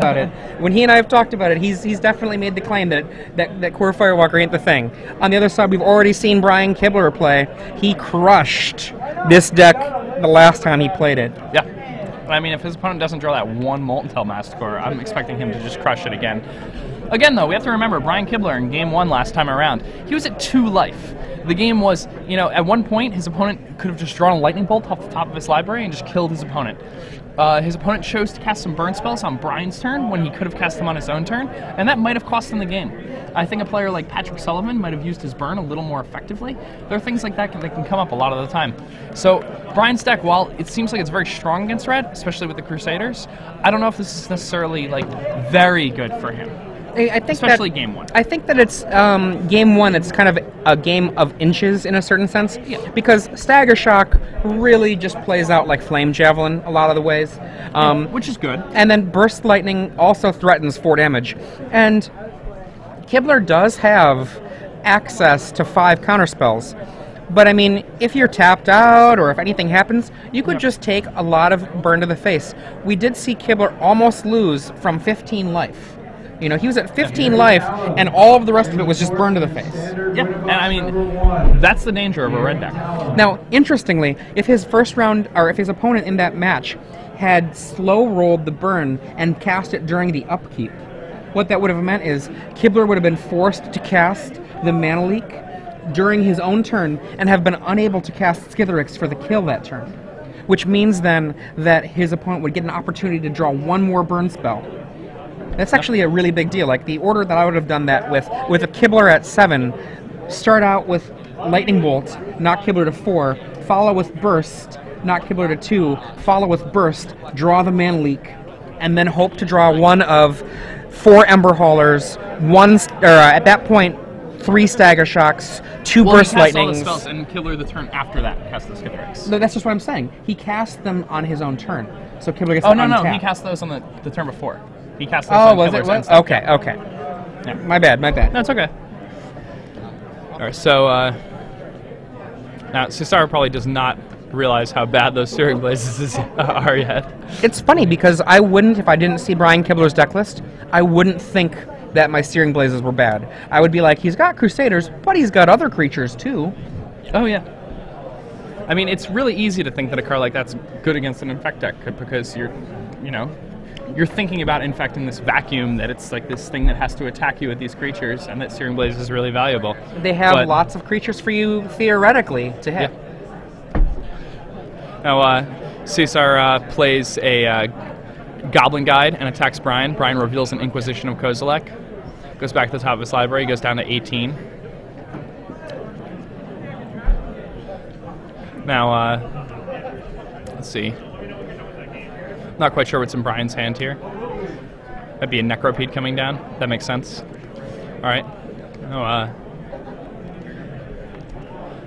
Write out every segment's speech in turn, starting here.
about it. When he and I have talked about it, he's definitely made the claim that Core Firewalker ain't the thing. On the other side, we've already seen Brian Kibler play. He crushed this deck the last time he played it. Yeah. I mean, if his opponent doesn't draw that one Molten Tail Masticore, I'm expecting him to just crush it again. Again, though, we have to remember Brian Kibler in Game 1 last time around, he was at 2 life. The game was, you know, at one point, his opponent could have just drawn a Lightning Bolt off the top of his library and just killed his opponent. His opponent chose to cast some burn spells on Brian's turn when he could have cast them on his own turn, and that might have cost him the game. I think a player like Patrick Sullivan might have used his burn a little more effectively. There are things like that that can come up a lot of the time. So Brian's deck, while it seems like it's very strong against red, especially with the Crusaders, I don't know if this is necessarily like very good for him. I think especially Game 1. I think that it's Game 1. It's kind of a game of inches in a certain sense, because Stagger Shock really just plays out like Flame Javelin a lot of the ways, which is good. And then Burst Lightning also threatens 4 damage, and Kibler does have access to 5 counterspells. But I mean, if you're tapped out or if anything happens, you could just take a lot of burn to the face. We did see Kibler almost lose from 15 life. You know, he was at 15 life, and all of the rest of it was just burned to the face. Yeah, and I mean, that's the danger of a red deck. Now, interestingly, if his first round, or if his opponent in that match had slow rolled the burn and cast it during the upkeep, what that would have meant is Kibler would have been forced to cast the Mana Leak during his own turn and have been unable to cast Skithiryx for the kill that turn. Which means then that his opponent would get an opportunity to draw 1 more burn spell. That's actually a really big deal. Like, the order that I would have done that with a Kibler at 7, start out with Lightning Bolt, knock Kibler to 4, follow with Burst, knock Kibler to 2, follow with Burst, draw the Mana Leak, and then hope to draw 1 of 4 Ember Haulers, at that point, 3 Stagger Shocks, 2 Burst Lightnings. All the spells and Kibler the turn after that cast the Skithiryx. No, that's just what I'm saying. He cast them on his own turn, so Kibler gets to untap. No, he cast those on the turn before. He cast those on Kibler's end. Okay. Yeah. My bad. No, it's okay. All right, so now Cesar probably does not realize how bad those Searing Blazes are yet. It's funny because I wouldn't, if I didn't see Brian Kibler's deck list, I wouldn't think that my Searing Blazes were bad. I would be like, he's got Crusaders, but he's got other creatures too. Oh yeah. I mean, it's really easy to think that a card like that's good against an Infect deck because you're thinking about Infect in this vacuum, that it's like this thing that has to attack you with these creatures, and that Searing Blaze is really valuable. They have lots of creatures for you, theoretically, to hit. Yeah. Now, Cesar plays a Goblin Guide and attacks Brian. Brian reveals an Inquisition of Kozilek. Goes back to the top of his library, goes down to 18. Now, let's see. Not quite sure what's in Brian's hand here. That'd be a Necropede coming down. That makes sense. All right.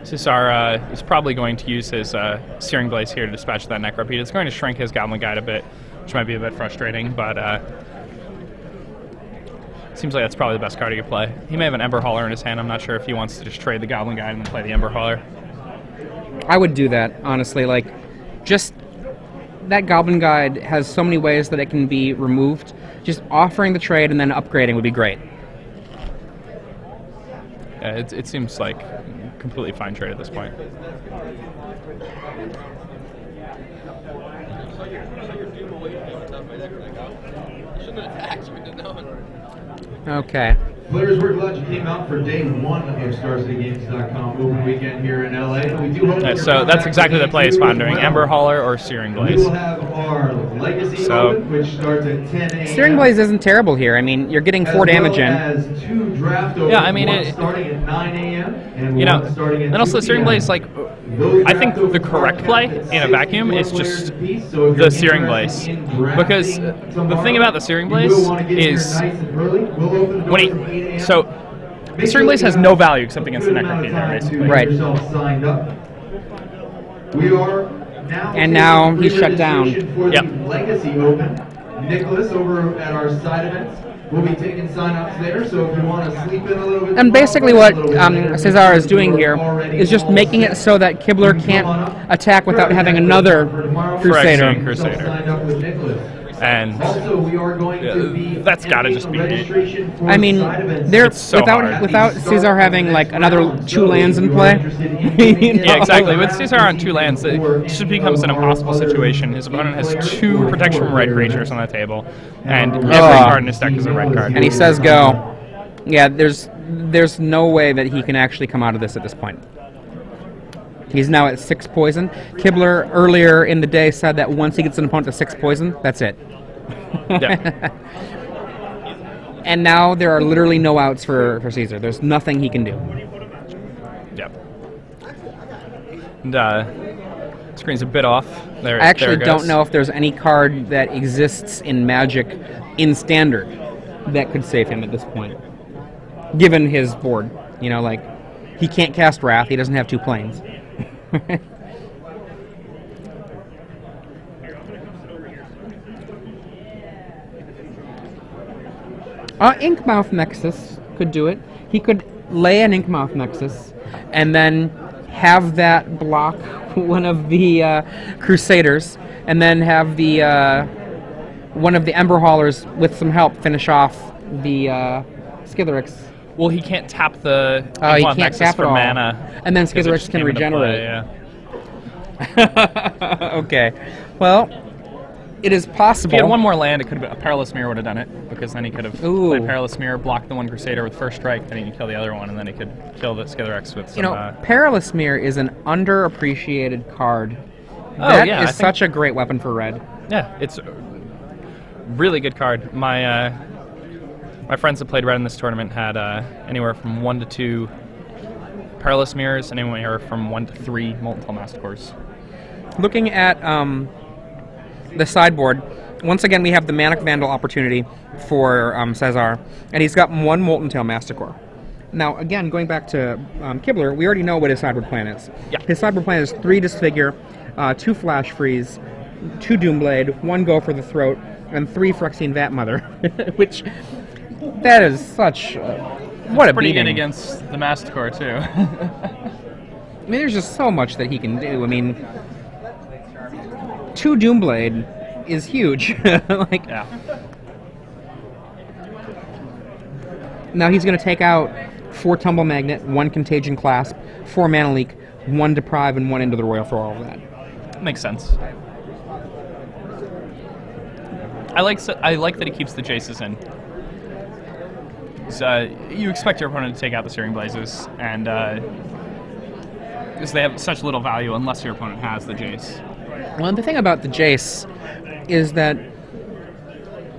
Cesar is probably going to use his Searing Blaze here to dispatch that Necropede. It's going to shrink his Goblin Guide a bit, which might be a bit frustrating, but seems like that's probably the best card he could play. He may have an Ember Hauler in his hand. I'm not sure if he wants to just trade the Goblin Guide and then play the Ember Hauler. I would do that, honestly. Like, just that Goblin Guide has so many ways that it can be removed. Just offering the trade and then upgrading would be great. Yeah, it seems like a completely fine trade at this point. Okay. Players, we're glad you came out for day 1 of StarCityGames.com open weekend here in LA. We do hope so that's exactly the play he's pondering: Ember Hauler or Searing Blaze. We will have our Legacy open, which starts at 10 a.m. Searing Blaze isn't terrible here. I mean, you're getting 4 damage in. As 2 draft opens, yeah, I mean, starting at 9 a.m. and you know, starting at and also Searing Blaze, like, I think the correct play in a vacuum is just the Searing Blaze, because the thing about the Searing Blaze is the Searing Blaze has no value except against the Necropede there, basically. Right. And now he's shut down. Yep. Legacy Open. Nicholas over at our side events. We'll be taking sign-ups there, so if you want to sleep in a little bit... And basically what Cesar is doing here is just making it so that Kibler can't attack without having another Crusader. And Also, we are going to be that's got to just be registration for I mean, side events. they're It's so hard. without Cesar having like another 2 lands in play. You know? Yeah, exactly. With Cesar on 2 lands, it just becomes an impossible situation. His opponent has 2 protection from red creatures on the table, and every card in his deck is a red card. And he says go. Yeah, there's no way that he can actually come out of this at this point. He's now at 6 poison. Kibler earlier in the day said that once he gets an opponent to 6 poison, that's it. Yeah. And now there are literally no outs for Cesar. There's nothing he can do. Yep. And screen's a bit off. There, I actually there it don't goes. know if there's any card that exists in Magic in Standard that could save him at this point. Given his board. You know, like, he can't cast Wrath. He doesn't have 2 planes. Inkmouth Nexus could do it. He could lay an Inkmouth Nexus and then have that block one of the Crusaders, and then have the one of the Ember Haulers with some help finish off the Skitherix. Well, he can't tap the He Inkmoth can't Nexus tap it for all. mana. And then 'cause it Skitherix just can came into regenerate. play, yeah. Okay. Well, it is possible. If he had 1 more land, it could have been, a Perilous Mirror would have done it, because then he could have Ooh. played Perilous Mirror, blocked the 1 Crusader with first strike, then he could kill the other one, and then he could kill the Skitherix with some... You know, Perilous Mirror is an underappreciated card. Oh, That yeah, is I think- such a great weapon for red. yeah, it's a really good card. My friends that played red in this tournament had anywhere from 1 to 2 Perilous Mirrors, and anywhere from 1 to 3 Molten Tail Masticores. Looking at the sideboard, once again we have the Manic Vandal opportunity for Cesar, and he's got 1 Molten Tail Masticore. Now, again, going back to Kibler, we already know what his sideboard plan is. Yeah. His sideboard plan is 3 Disfigure, 2 Flash Freeze, 2 Doomblade, 1 Go for the Throat, and 3 Phyrexian Vat Mother, which, that is such... what a Pretty beating. good against the Masticore, too. I mean, there's just so much that he can do. I mean, 2 Doomblade is huge. Like, Yeah. now he's going to take out 4 Tumble Magnet, 1 Contagion Clasp, 4 Mana Leak, 1 Deprive, and 1 Into the Royal for all of that. Makes sense. I like that he keeps the Jaces in. So, you expect your opponent to take out the Searing Blazes, and because they have such little value unless your opponent has the Jace. Well, the thing about the Jace is that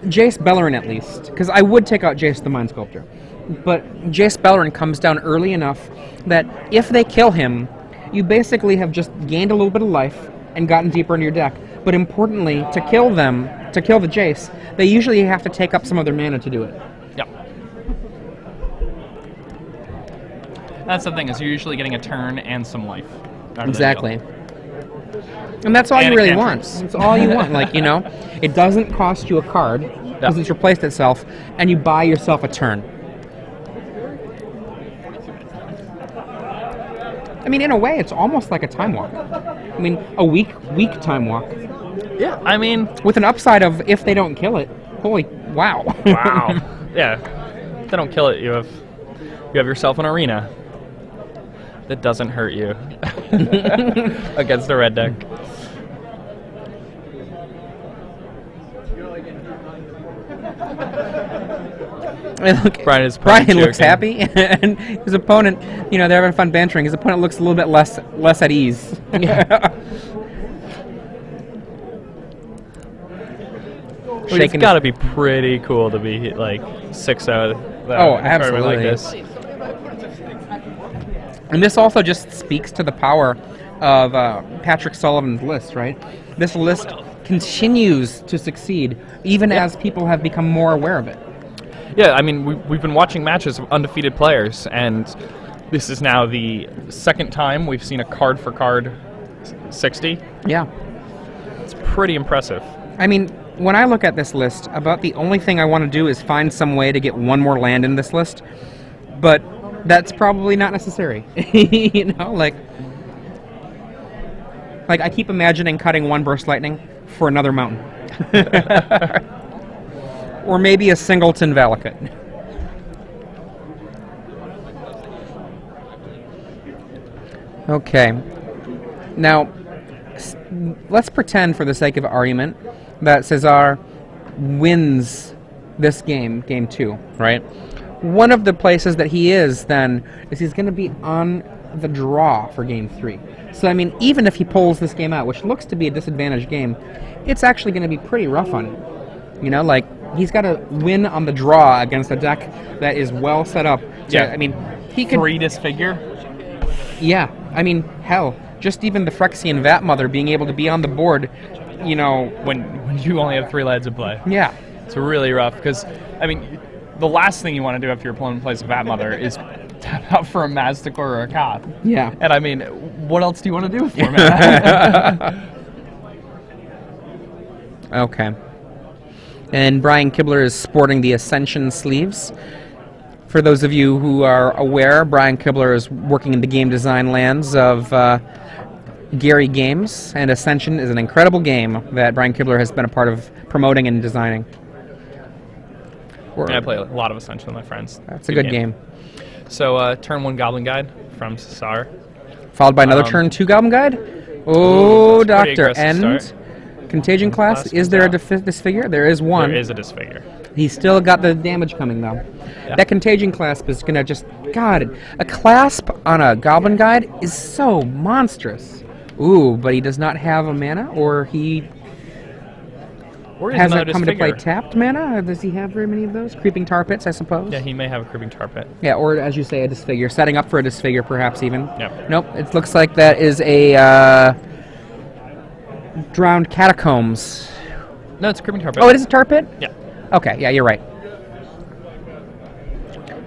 Jace Bellerin, at least, because I would take out Jace the Mind Sculptor, but Jace Bellerin comes down early enough that if they kill him, you basically have just gained a little bit of life and gotten deeper into your deck. But importantly, to kill them, to kill the Jace, they usually have to take up some of their mana to do it. Yep. That's the thing, is you're usually getting a turn and some life. out of the Exactly. deal. And that's all And you a really cantrip. want. It's all you want. Like, you know, it doesn't cost you a card because Yeah. it's replaced itself, and you buy yourself a turn. I mean, in a way, it's almost like a time walk. I mean, a weak time walk. Yeah, I mean... With an upside of if they don't kill it. Holy wow. Wow. Yeah. If they don't kill it, you have yourself an arena that doesn't hurt you against a red deck. And look, Brian is Brian probably looks joking. happy, and his opponent, you know, they're having fun bantering. His opponent looks a little bit less at ease. It's Shaking got to be pretty cool to be like 6-0. Oh, Like absolutely. this. And this also just speaks to the power of Patrick Sullivan's list, right? This list continues to succeed, even as people have become more aware of it. Yeah, I mean, we've been watching matches of undefeated players, and this is now the second time we've seen a card-for-card 60. Yeah. It's pretty impressive. I mean, when I look at this list, about the only thing I want to do is find some way to get 1 more land in this list, but that's probably not necessary. You know, like I keep imagining cutting 1 Burst Lightning for another mountain. Or maybe a singleton Valakut. Okay. Now, let's pretend, for the sake of argument, that Cesar wins this game, game 2, right? One of the places that he is, then, is he's going to be on the draw for game 3. So, I mean, even if he pulls this game out, which looks to be a disadvantaged game, it's actually going to be pretty rough on him. You know, like, he's got to win on the draw against a deck that is well set up. I mean, he could... 3 disfigure? Yeah, I mean, hell, just even the Phyrexian Vat Mother being able to be on the board, you know... When you only have 3 lands in play. Yeah. It's really rough, because, I mean, the last thing you want to do after your opponent plays a Vat Mother is tap out for a Mazticore or a Koth. Yeah. And, I mean, what else do you want to do with 4 mana? Okay. And Brian Kibler is sporting the Ascension sleeves. For those of you who are aware, Brian Kibler is working in the game design lands of Gary Games, and Ascension is an incredible game that Brian Kibler has been a part of promoting and designing. Yeah, I play a lot of Ascension with my friends. That's a good game. So, turn 1 Goblin Guide from Cesar. Followed by another turn 2 Goblin Guide. Oh, Doctor. And start. Contagion class. Is there a disfigure? There is one. There is a disfigure. He's still got the damage coming, though. Yeah. That Contagion clasp is going to just... God, a clasp on a Goblin Guide is so monstrous. Ooh, but he does not have a mana, or he... Or hasn't come to play tapped mana? Or does he have very many of those? Creeping Tar Pits, I suppose? Yeah, he may have a Creeping Tar Pit. Yeah, or as you say, a disfigure. Setting up for a disfigure, perhaps, even. Yep. Nope, it looks like that is a Drowned Catacombs. No, it's a Creeping Tar Pit. Oh, it is a Tar Pit? Yeah. Okay, yeah, you're right.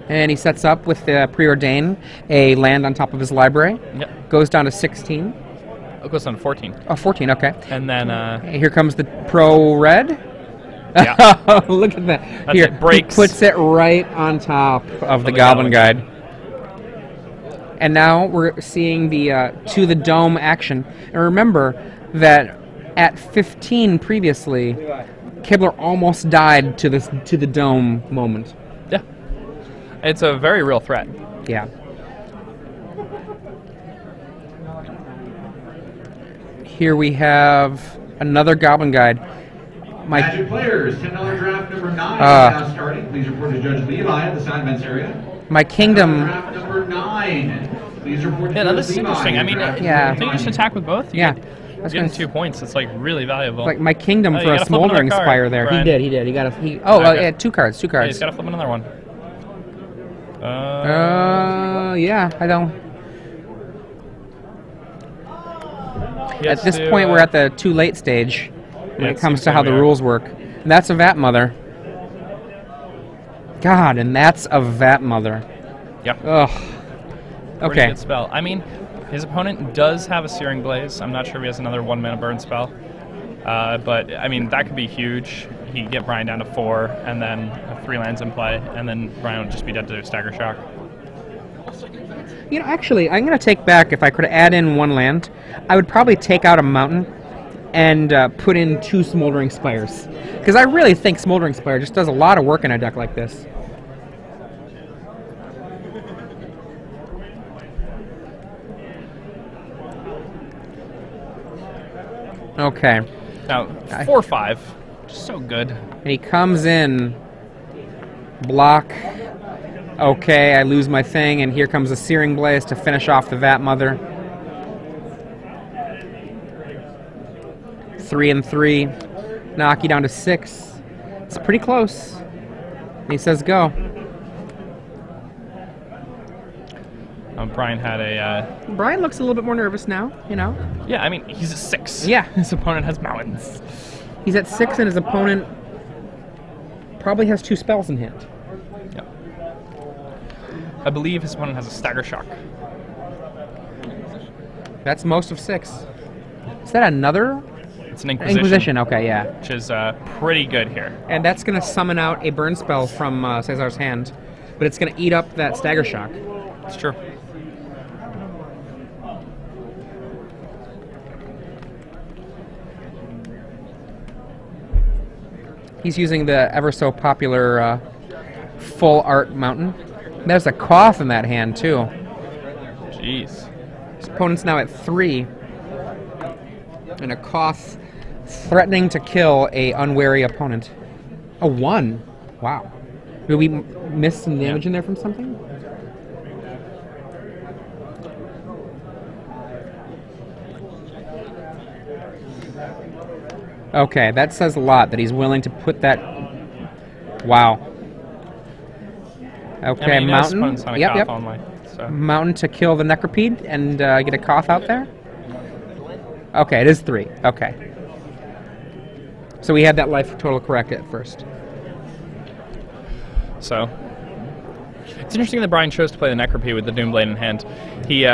And he sets up with the Preordain, a land on top of his library. Yep. Goes down to 16. It goes down to 14. Oh, 14, okay. And then... here comes the Pro Red. Yeah. Look at that. That's Here, it. Breaks. He puts it right on top of the Goblin Guide. And now we're seeing the To the Dome action. And remember that at 15 previously, Kibler almost died to the Dome moment. Yeah. It's a very real threat. Yeah. Here we have another Goblin Guide. Magic players, $10 draft number 9 is now starting. Please report to Judge Levi at the side events area. My kingdom. Draft number 9. Please report to Yeah, Judge this is Levi. interesting. I mean, Yeah. can you just attack with both? You Yeah. Get, getting 2 points. It's like really valuable. Like my kingdom Oh, for you a gotta flip another Smoldering card, Spire there. Brian. He did. He got a. Okay. Yeah, 2 cards. 2 Yeah, cards. he's got to flip another one. Yeah, I don't. He has At this to, point, we're at the too late stage when yeah, it it comes seems to like how we the are. rules work. And that's a Vat Mother. God, and that's a Vat Mother. Yeah. Ugh. Pretty Okay. good spell. I mean, his opponent does have a Searing Blaze. I'm not sure if he has another 1 mana burn spell. But, I mean, that could be huge. He could get Brian down to 4, and then have 3 lands in play, and then Brian would just be dead to Stagger Shock. You know, actually, I'm going to take back, if I could add in 1 land, I would probably take out a mountain and put in 2 Smoldering Spires. Because I really think Smoldering Spire just does a lot of work in a deck like this. Okay. Now, 4/5, just so good. And he comes in, block. Okay, I lose my thing, and here comes a Searing Blaze to finish off the Vat Mother. 3 and 3, knock you down to 6. It's pretty close. And he says go. Brian had a... Brian looks a little bit more nervous now, you know? yeah, I mean, he's at 6. Yeah. His opponent has mountains. He's at 6, and his opponent probably has 2 spells in hand. Yep. I believe his opponent has a Stagger Shock. That's most of 6. Is that another? It's an Inquisition. Inquisition, okay, yeah. Which is pretty good here. And that's going to summon out a burn spell from Cesar's hand, but it's going to eat up that Stagger Shock. It's true. He's using the ever so popular full art mountain. There's a Koth in that hand too. Jeez. His opponent's now at 3. And a Koth threatening to kill a unwary opponent. A 1. Wow. Did we miss some damage in there from something? Okay, that says a lot that he's willing to put that. Wow. Okay, I mean, mountain. Yep. Only, so. Mountain to kill the Necropede and get a Koth out there. Okay, it is 3. Okay. So we had that life total correct at first. So it's interesting that Brian chose to play the Necropede with the Doomblade in hand. He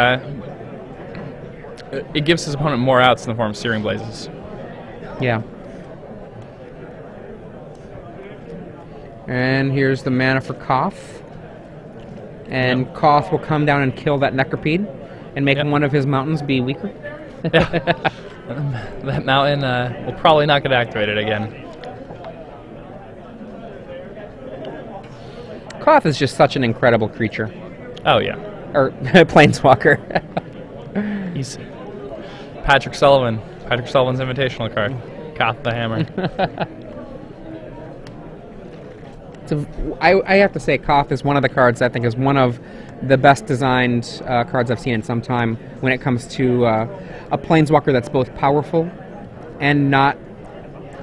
it gives his opponent more outs in the form of Searing Blazes. Yeah. And here's the mana for Koth. And Koth will come down and kill that Necropede and make one of his mountains be weaker. That mountain will probably not get activated again. Koth is just such an incredible creature. Oh, yeah. Or Planeswalker. He's Patrick Sullivan. Patrick Sullivan's invitational card. Koth the Hammer. I have to say, Koth is one of the cards I think is one of the best designed cards I've seen in some time when it comes to a Planeswalker that's both powerful and not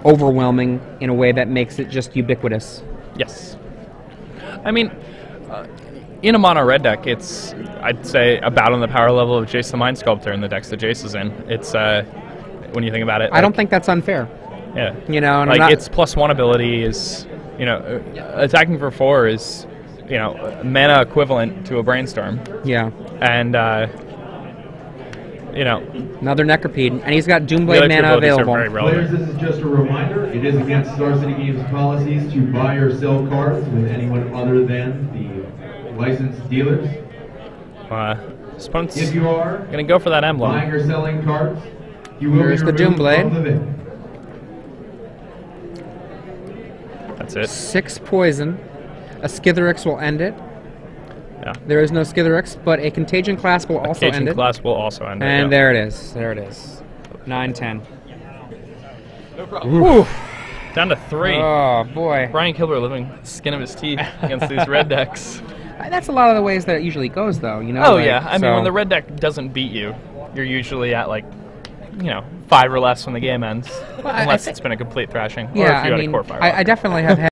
overwhelming in a way that makes it just ubiquitous. Yes. I mean, in a mono red deck, it's, I'd say, about on the power level of Jace the Mind Sculptor in the decks that Jace is in. It's, when you think about it. I don't think that's unfair. Yeah. You know, and like, its +1 ability is, you know, attacking for 4 is, you know, mana equivalent to a Brainstorm. Yeah. And, you know. Another Necropede, and he's got Doomblade mana available. Players, this is just a reminder. It is against Star City Games policies to buy or sell cards with anyone other than the licensed dealers. If you are going to go for that emblem. Buying or selling cards, you will Here's be the Doomblade. That's it. 6 poison. A Skithiryx will end it. Yeah. There is no Skithiryx, but a Contagion Class will also end it. Contagion Class will also end it. And there it is. There it is. 9-10. No problem. Down to 3. Oh, boy. Brian Kibler living skin of his teeth against these red decks. That's a lot of the ways that it usually goes, though. You know. Oh, like, yeah. I mean, when the red deck doesn't beat you, you're usually at, like, you know, 5 or less when the game ends. Well, unless it's been a complete thrashing. Yeah, or if you had a core fire. I definitely have had